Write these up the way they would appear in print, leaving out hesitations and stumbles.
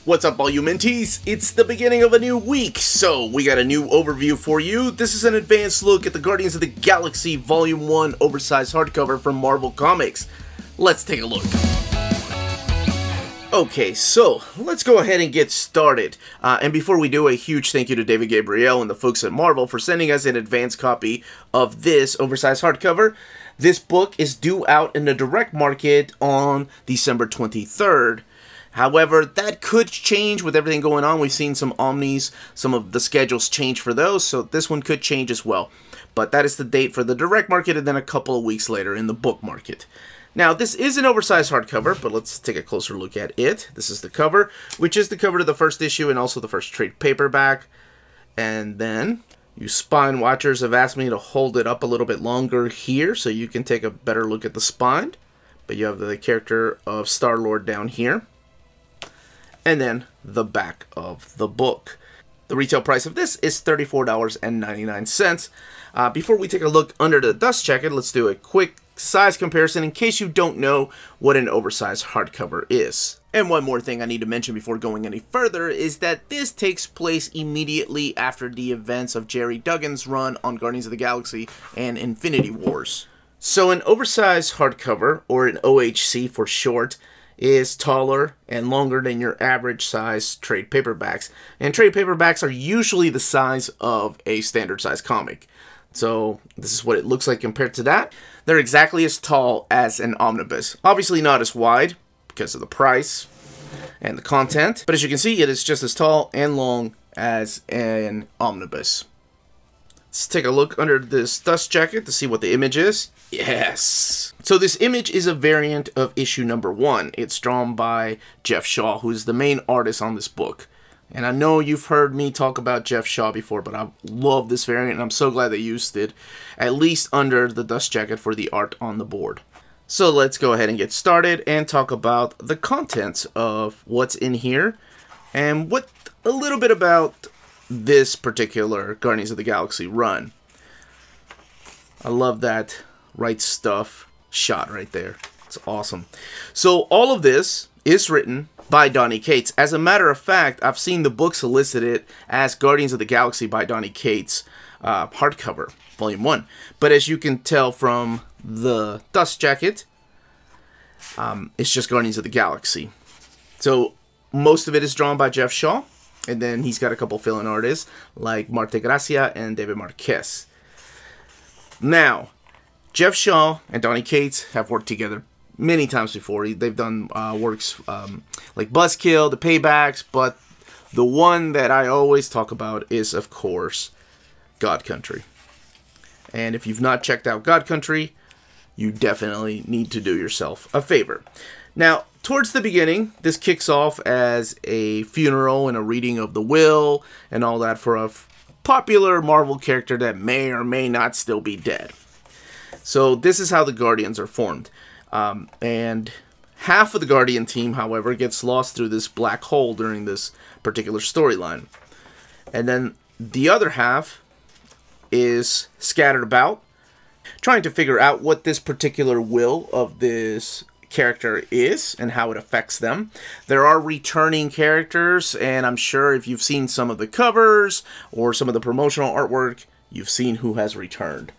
What's up, all you mentees? It's the beginning of a new week, so we got a new overview for you. This is an advanced look at the Guardians of the Galaxy Volume 1 Oversized Hardcover from Marvel Comics. Let's take a look. Okay, so let's go ahead and get started. And before we do, a huge thank you to David Gabriel and the folks at Marvel for sending us an advanced copy of this oversized hardcover. This book is due out in the direct market on December 23rd. However, that could change with everything going on. We've seen some omnis, some of the schedules change for those, so this one could change as well. But that is the date for the direct market, and then a couple of weeks later in the book market. Now, this is an oversized hardcover, but let's take a closer look at it. This is the cover, which is the cover to the first issue and also the first trade paperback. And then, you spine watchers have asked me to hold it up a little bit longer here so you can take a better look at the spine. But you have the character of Star-Lord down here. And then the back of the book. The retail price of this is $34.99. Before we take a look under the dust jacket, let's do a quick size comparison in case you don't know what an oversized hardcover is. And one more thing I need to mention before going any further is that this takes place immediately after the events of Jerry Duggan's run on Guardians of the Galaxy and Infinity Wars. So an oversized hardcover, or an OHC for short, is taller and longer than your average size trade paperbacks. And trade paperbacks are usually the size of a standard size comic. So this is what it looks like compared to that. They're exactly as tall as an omnibus. Obviously not as wide because of the price and the content. But as you can see, it is just as tall and long as an omnibus. Let's take a look under this dust jacket to see what the image is. Yes! So this image is a variant of issue number 1. It's drawn by Jeff Shaw, who's the main artist on this book. And I know you've heard me talk about Jeff Shaw before, but I love this variant, and I'm so glad they used it, at least under the dust jacket for the art on the board. So let's go ahead and get started and talk about the contents of what's in here, and a little bit about this particular Guardians of the Galaxy run. I love that Right Stuff shot right there. It's awesome. So all of this is written by Donny Cates. As a matter of fact, I've seen the book solicited as Guardians of the Galaxy by Donny Cates hardcover, Volume 1. But as you can tell from the dust jacket, it's just Guardians of the Galaxy. So most of it is drawn by Jeff Shaw. And then he's got a couple fill-in artists like Marte Gracia and David Marquez. Now, Jeff Shaw and Donny Cates have worked together many times before. They've done works like Buzzkill, The Paybacks, but the one that I always talk about is, of course, God Country. And if you've not checked out God Country, you definitely need to do yourself a favor. Now, towards the beginning, this kicks off as a funeral and a reading of the will and all that for a popular Marvel character that may or may not still be dead. So this is how the Guardians are formed. And half of the Guardian team, however, gets lost through this black hole during this particular storyline. And then the other half is scattered about, trying to figure out what this particular will of this character is and how it affects them. There are returning characters, and I'm sure if you've seen some of the covers or some of the promotional artwork, you've seen who has returned.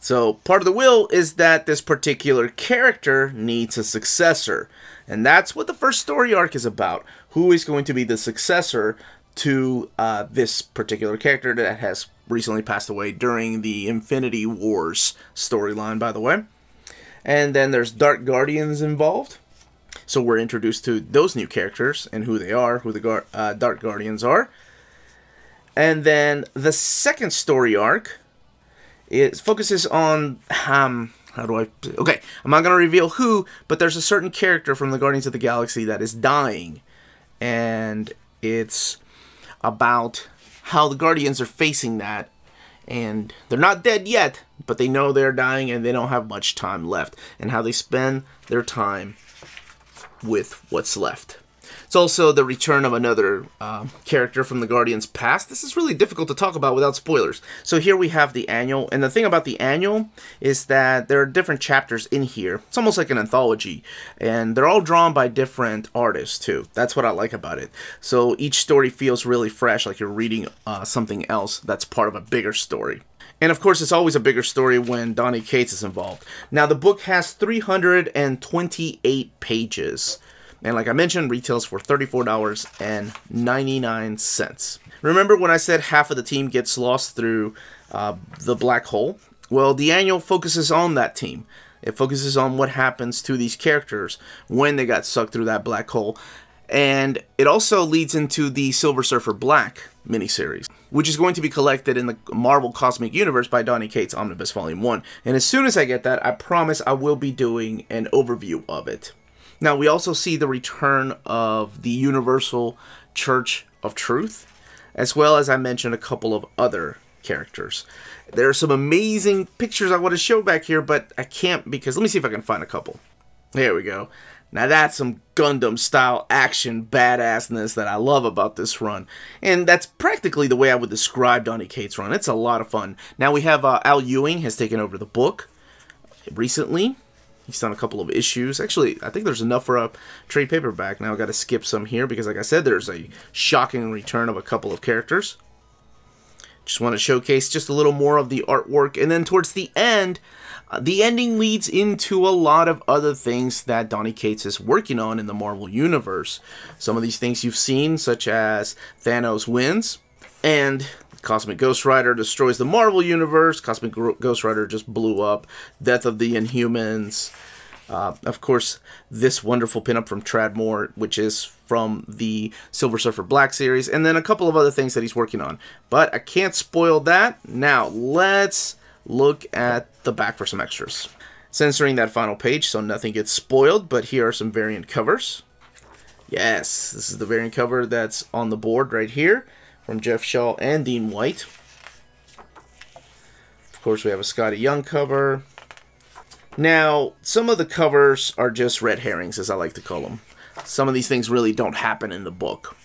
So part of the will is that this particular character needs a successor, and that's what the first story arc is about. Who is going to be the successor to this particular character that has recently passed away during the Infinity Wars storyline, by the way. And then there's Dark Guardians involved. So we're introduced to those new characters and who they are, who the Dark Guardians are. And then the second story arc, it focuses on, okay, I'm not going to reveal who, but there's a certain character from the Guardians of the Galaxy that is dying. And it's about how the Guardians are facing that. And they're not dead yet, but they know they're dying and they don't have much time left. And how they spend their time with what's left. It's also the return of another character from the Guardians past. This is really difficult to talk about without spoilers. So here we have the annual, and the thing about the annual is that there are different chapters in here. It's almost like an anthology, and they're all drawn by different artists too. That's what I like about it. So each story feels really fresh, like you're reading something else that's part of a bigger story. And of course, it's always a bigger story when Donny Cates is involved. Now, the book has 328 pages. And like I mentioned, retails for $34.99. Remember when I said half of the team gets lost through the black hole? Well, the annual focuses on that team. It focuses on what happens to these characters when they got sucked through that black hole. And it also leads into the Silver Surfer Black miniseries, which is going to be collected in the Marvel Cosmic Universe by Donny Cates Omnibus Volume 1. And as soon as I get that, I promise I will be doing an overview of it. Now, we also see the return of the Universal Church of Truth, as well as I mentioned a couple of other characters. There are some amazing pictures I want to show back here, but I can't because, let me see if I can find a couple. There we go. Now that's some Gundam-style action badassness that I love about this run. And that's practically the way I would describe Donny Cates' run. It's a lot of fun. Now we have Al Ewing has taken over the book recently. He's done a couple of issues. Actually, I think there's enough for a trade paperback. Now I've got to skip some here because, like I said, there's a shocking return of a couple of characters. Just want to showcase just a little more of the artwork. And then towards the end, the ending leads into a lot of other things that Donny Cates is working on in the Marvel Universe. Some of these things you've seen, such as Thanos wins, and Cosmic Ghost Rider destroys the Marvel Universe. Cosmic Ghost Rider just blew up. Death of the Inhumans. Of course, this wonderful pinup from Tradmore, which is from the Silver Surfer Black series, and then a couple of other things that he's working on. But I can't spoil that. Now, let's look at the back for some extras. Censoring that final page so nothing gets spoiled, but here are some variant covers. Yes, this is the variant cover that's on the board right here from Jeff Shaw and Dean White. Of course, we have a Scotty Young cover. Now, some of the covers are just red herrings, as I like to call them. Some of these things really don't happen in the book.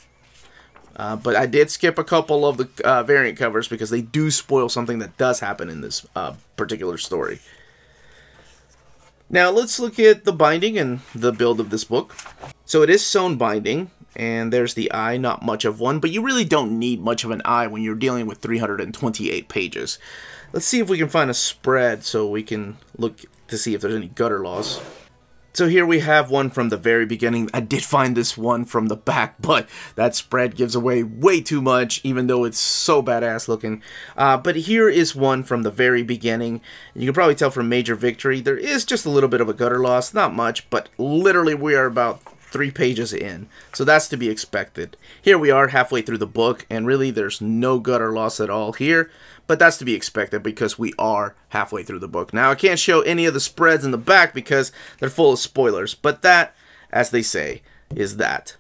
But I did skip a couple of the variant covers because they do spoil something that does happen in this particular story. Now, let's look at the binding and the build of this book. So it is sewn binding, and there's the eye, not much of one, but you really don't need much of an eye when you're dealing with 328 pages. Let's see if we can find a spread so we can look to see if there's any gutter loss. So here we have one from the very beginning. I did find this one from the back, but that spread gives away way too much, even though it's so badass looking. But here is one from the very beginning. You can probably tell from Major Victory, there is just a little bit of a gutter loss. Not much, but literally we are about 3 pages in. So that's to be expected. Here we are halfway through the book, and really there's no gutter loss at all here. But that's to be expected because we are halfway through the book. Now, I can't show any of the spreads in the back because they're full of spoilers. But that, as they say, is that.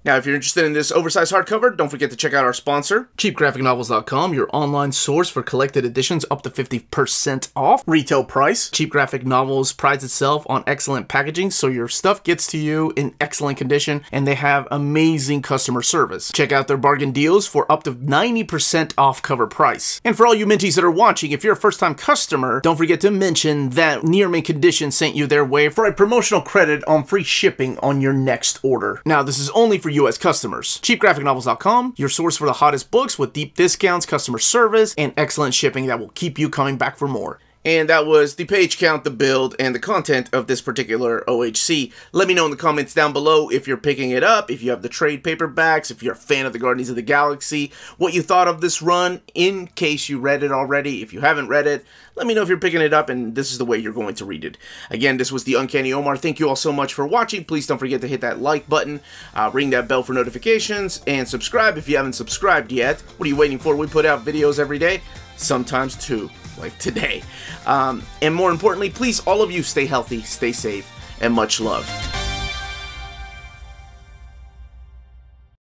Now, if you're interested in this oversized hardcover, don't forget to check out our sponsor, CheapGraphicNovels.com, your online source for collected editions up to 50% off retail price. Cheap Graphic Novels prides itself on excellent packaging, so your stuff gets to you in excellent condition, and they have amazing customer service. Check out their bargain deals for up to 90% off cover price. And for all you Minties that are watching, if you're a first-time customer, don't forget to mention that Near Mint Condition sent you their way for a promotional credit on free shipping on your next order. Now, this is only for U.S. customers. CheapGraphicNovels.com, your source for the hottest books with deep discounts, customer service, and excellent shipping that will keep you coming back for more. And that was the page count, the build, and the content of this particular OHC. Let me know in the comments down below if you're picking it up, if you have the trade paperbacks, if you're a fan of the Guardians of the Galaxy, what you thought of this run in case you read it already. If you haven't read it, let me know if you're picking it up and this is the way you're going to read it. Again, this was the Uncanny Omar. Thank you all so much for watching. Please don't forget to hit that like button, ring that bell for notifications, and subscribe if you haven't subscribed yet. What are you waiting for? We put out videos every day, sometimes 2. Like today. And more importantly, please, all of you, stay healthy, stay safe, and much love.